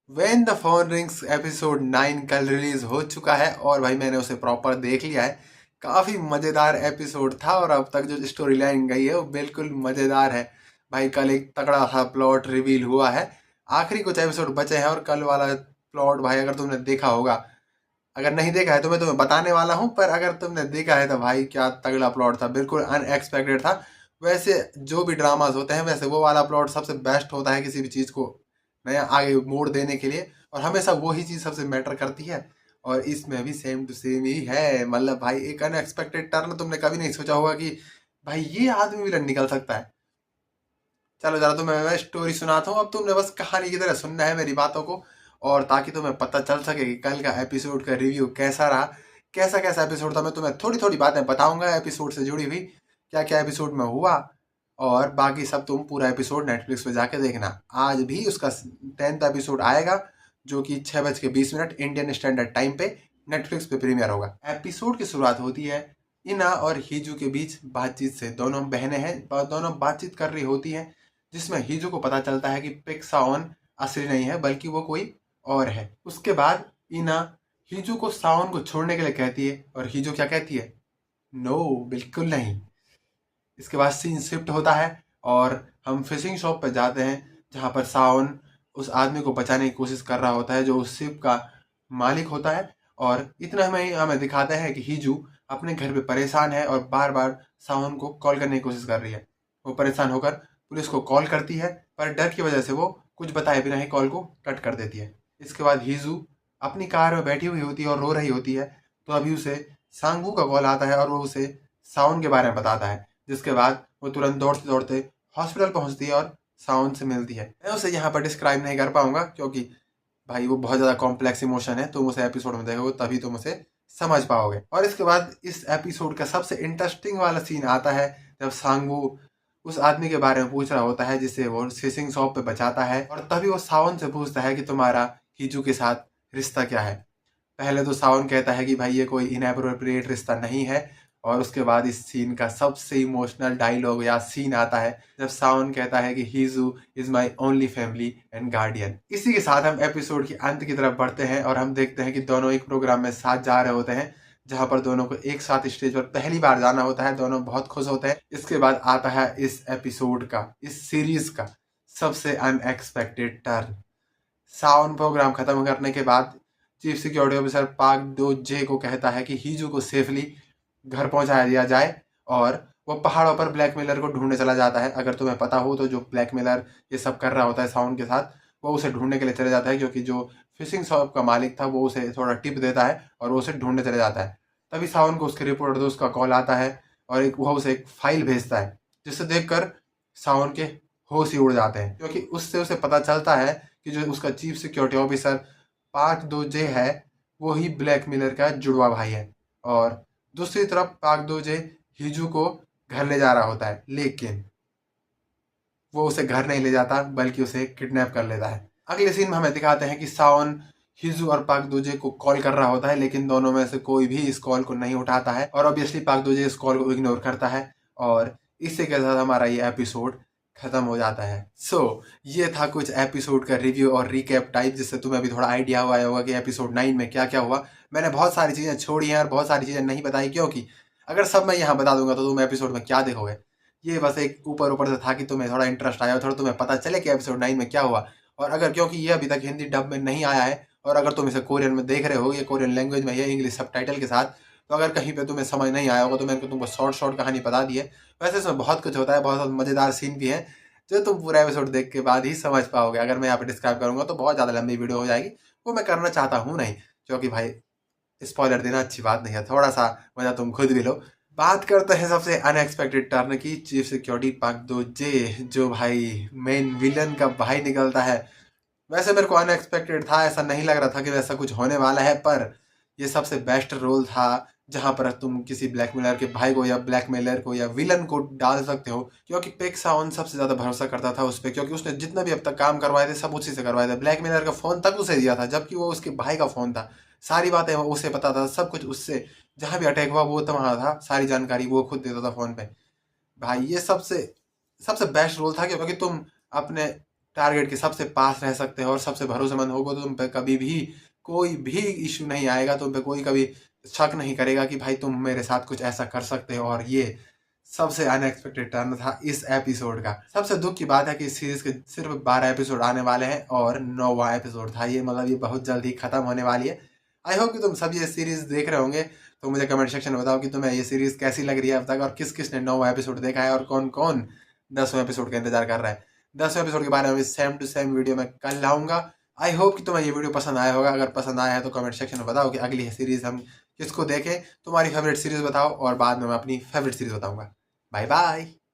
When the phone rings episode 9 कल release हो चुका है और भाई मैंने उसे प्रॉपर देख लिया है। काफी मजेदार एपिसोड था और अब तक जो स्टोरी लाइन गई है वो बिल्कुल मजेदार है। भाई कल एक तगड़ा सा प्लॉट रिवील हुआ है। आखिरी कुछ एपिसोड बचे हैं और कल वाला प्लॉट भाई अगर तुमने देखा होगा, अगर नहीं देखा है तो मैं तुम्हें बताने वाला हूँ, पर अगर तुमने देखा है तो भाई क्या तगड़ा प्लॉट था, बिल्कुल अनएक्सपेक्टेड था। वैसे जो भी ड्रामास होते हैं वैसे वो वाला प्लॉट सबसे बेस्ट होता है किसी भी चीज को नया आगे मोड़ देने के लिए, और हमेशा वही चीज सबसे मैटर करती है। और इसमें भी सेम टू सेम ही है, मतलब भाई एक अनएक्सपेक्टेड टर्न तुमने कभी नहीं सोचा होगा कि भाई ये आदमी विलन निकल सकता है। चलो जरा तुम्हें मैं स्टोरी सुनाता हूँ, अब तुमने बस कहानी की तरह सुनना है मेरी बातों को, और ताकि तुम्हें पता चल सके कि कल का एपिसोड का रिव्यू कैसा रहा, कैसा कैसा एपिसोड था। मैं तुम्हें थोड़ी थोड़ी बातें बताऊंगा एपिसोड से जुड़ी हुई, क्या क्या एपिसोड में हुआ, और बाकी सब तुम पूरा एपिसोड नेटफ्लिक्स पे जाके देखना। आज भी उसका 10th एपिसोड आएगा जो कि 6:20 इंडियन स्टैंडर्ड टाइम पे नेटफ्लिक्स पे प्रीमियर होगा। एपिसोड की शुरुआत होती है इना और हिजू के बीच बातचीत से। दोनों बहनें हैं, दोनों बातचीत कर रही होती हैं, जिसमें हिजू को पता चलता है कि पिक्साओन असली नहीं है बल्कि वो कोई और है। उसके बाद इना हिजू को सावन को छोड़ने के लिए कहती है और हिजू क्या कहती है, नो बिल्कुल नहीं। इसके बाद सीन शिफ्ट होता है और हम फिशिंग शॉप पर जाते हैं, जहाँ पर सावन उस आदमी को बचाने की कोशिश कर रहा होता है जो उस शिप का मालिक होता है। और इतना हमें हमें दिखाते हैं कि हिजू अपने घर पे परेशान है और बार बार सावन को कॉल करने की कोशिश कर रही है। वो परेशान होकर पुलिस को कॉल करती है, पर डर की वजह से वो कुछ बताए बिना ही कॉल को कट कर देती है। इसके बाद हिजू अपनी कार में बैठी हुई होती है और रो रही होती है, तो अभी उसे सांगू का कॉल आता है और वो उसे सावन के बारे में बताता है, जिसके बाद वो तुरंत दौड़ते दौड़ते हॉस्पिटल पहुंचती है और सावन से मिलती है। मैं उसे यहाँ पर डिस्क्राइब नहीं कर पाऊंगा क्योंकि भाई वो बहुत ज्यादा कॉम्प्लेक्स इमोशन है, तुम उसे एपिसोड में देखोगे तभी तुम उसे समझ पाओगे। और इसके बाद इस एपिसोड का सबसे इंटरेस्टिंग वाला सीन आता है जब सांगू उस आदमी के बारे में पूछ रहा होता है जिसे वो फिशिंग शॉप पे बचाता है, और तभी वो सावन से पूछता है कि तुम्हारा हिजू के साथ रिश्ता क्या है। पहले तो सावन कहता है कि भाई ये कोई इनएप्रोप्रिएट रिश्ता नहीं है, और उसके बाद इस सीन का सबसे इमोशनल डायलॉग या सीन आता है जब सावन कहता है कि हीजू is my only family and guardian. इसी के साथ हम एपिसोड की अंत की तरफ बढ़ते हैं और हम देखते हैं कि दोनों एक प्रोग्राम में साथ जा रहे होते हैं, जहां पर दोनों को एक साथ स्टेज पर पहली बार जाना होता है। दोनों बहुत खुश होते हैं। इसके बाद आता है इस एपिसोड का, इस सीरीज का सबसे अनएक्सपेक्टेड टर्न। सावन प्रोग्राम खत्म करने के बाद चीफ सिक्योरिटी ऑफिसर पाक दो जे को कहता है कि हिजू को सेफली घर पहुंचा दिया जाए, और वो पहाड़ों पर ब्लैकमेलर को ढूंढने चला जाता है। अगर तुम्हें पता हो तो जो ब्लैकमेलर ये सब कर रहा होता है साउंड के साथ, वो उसे ढूंढने के लिए चले जाता है, क्योंकि जो फिशिंग शॉप का मालिक था वो उसे थोड़ा टिप देता है और वो उसे ढूंढने चले जाता है। तभी सावन को उसके रिपोर्टर दोस्त का कॉल आता है और वो उसे एक फाइल भेजता है, जिसे देखकर सावन के होश ही उड़ जाते हैं, क्योंकि उससे उसे पता चलता है कि जो उसका चीफ सिक्योरिटी ऑफिसर पार्क दो जे है वो ही ब्लैकमेलर का जुड़वा भाई है। और दूसरी तरफ पाक दो जे हिजू को घर ले जा रहा होता है, लेकिन वो उसे घर नहीं ले जाता बल्कि उसे किडनैप कर लेता है। अगले सीन में हमें दिखाते हैं कि सावन हिजू और पाक दोजे को कॉल कर रहा होता है, लेकिन दोनों में से कोई भी इस कॉल को नहीं उठाता है, और ऑब्वियसली पाक दोजे इस कॉल को इग्नोर करता है, और इसी के साथ हमारा ये एपिसोड खत्म हो जाता है। ये था कुछ एपिसोड का रिव्यू और रिकैप टाइप, जिससे तुम्हें अभी थोड़ा आइडिया हुआ होगा कि एपिसोड 9 में क्या क्या हुआ। मैंने बहुत सारी चीजें छोड़ी हैं और बहुत सारी चीजें नहीं बताई, क्योंकि अगर सब मैं यहाँ बता दूंगा तो तुम एपिसोड में क्या देखोगे। ये बस एक ऊपर ऊपर से था कि तुम्हें थोड़ा इंटरेस्ट आया, थोड़ा तुम्हें पता चले कि एपिसोड 9 में क्या हुआ। और अगर क्योंकि ये अभी तक हिंदी डब में नहीं आया है, और अगर तुम इसे कोरियन में देख रहे हो या कोरियन लैंग्वेज में या इंग्लिश सबटाइटल के साथ, तो अगर कहीं पे तुम्हें समझ नहीं आया होगा तो मैंने तुमको शॉर्ट शॉर्ट कहानी बता दी है। वैसे इसमें बहुत कुछ होता है, बहुत मजेदार सीन भी है, जो तुम पूरा एपिसोड देख के बाद ही समझ पाओगे। अगर मैं यहाँ पे डिस्क्राइब करूंगा तो बहुत ज्यादा लंबी वीडियो हो जाएगी, वो मैं करना चाहता हूँ नहीं, क्योंकि भाई स्पॉइलर देना अच्छी बात नहीं है। थोड़ा सा मजा तुम खुद भी लो। बात करते हैं सबसे अनएक्सपेक्टेड टर्न की, चीफ सिक्योरिटी पाक दो जे, जो भाई मेन विलन का भाई निकलता है। वैसे मेरे को अनएक्सपेक्टेड था, ऐसा नहीं लग रहा था कि वैसा कुछ होने वाला है, पर ये सबसे बेस्ट रोल था जहां पर तुम किसी ब्लैकमेलर के भाई को या ब्लैकमेलर को या विलन को डाल सकते हो, क्योंकि पेक साउन सबसे ज्यादा भरोसा करता था उस पर, क्योंकि उसने जितना भी अब तक काम करवाए थे सब उसी से करवाए थे। ब्लैकमेलर का फोन तक उसे दिया था, जबकि वो उसके भाई का फोन था। सारी बातें वो उसे पता था, सब कुछ उससे, जहां भी अटैक हुआ वो तो वहां था, सारी जानकारी वो खुद देता था फोन पे। भाई ये सबसे सबसे बेस्ट रोल था, क्योंकि तुम अपने टारगेट के सबसे पास रह सकते हो और सबसे भरोसेमंद होगो तो तुम पे कभी भी कोई भी इश्यू नहीं आएगा, तुम पे कोई कभी शक नहीं करेगा कि भाई तुम मेरे साथ कुछ ऐसा कर सकते हो। और ये सबसे अनएक्सपेक्टेड टर्न था इस एपिसोड का। सबसे दुख की बात है कि इस सीरीज के सिर्फ 12 एपिसोड आने वाले हैं और 9वां एपिसोड था ये, मतलब ये बहुत जल्द ही खत्म होने वाली है। आई होप कि तुम सब ये सीरीज देख रहे होंगे, तो मुझे कमेंट सेक्शन में बताओ कि तुम्हें ये सीरीज कैसी लग रही है अब तक, और किस किस ने 9वां एपिसोड देखा है और कौन कौन 10वें एपिसोड का इंतजार कर रहा है। 10वें एपिसोड के बारे में सेम टू सेम वीडियो मैं कल लाऊंगा। आई होप कि तुम्हें ये वीडियो पसंद आया होगा। अगर पसंद आया है तो कमेंट सेक्शन में बताओ कि अगली सीरीज हम किसको देखें। तुम्हारी फेवरेट सीरीज बताओ और बाद में मैं अपनी फेवरेट सीरीज बताऊंगा। Bye bye.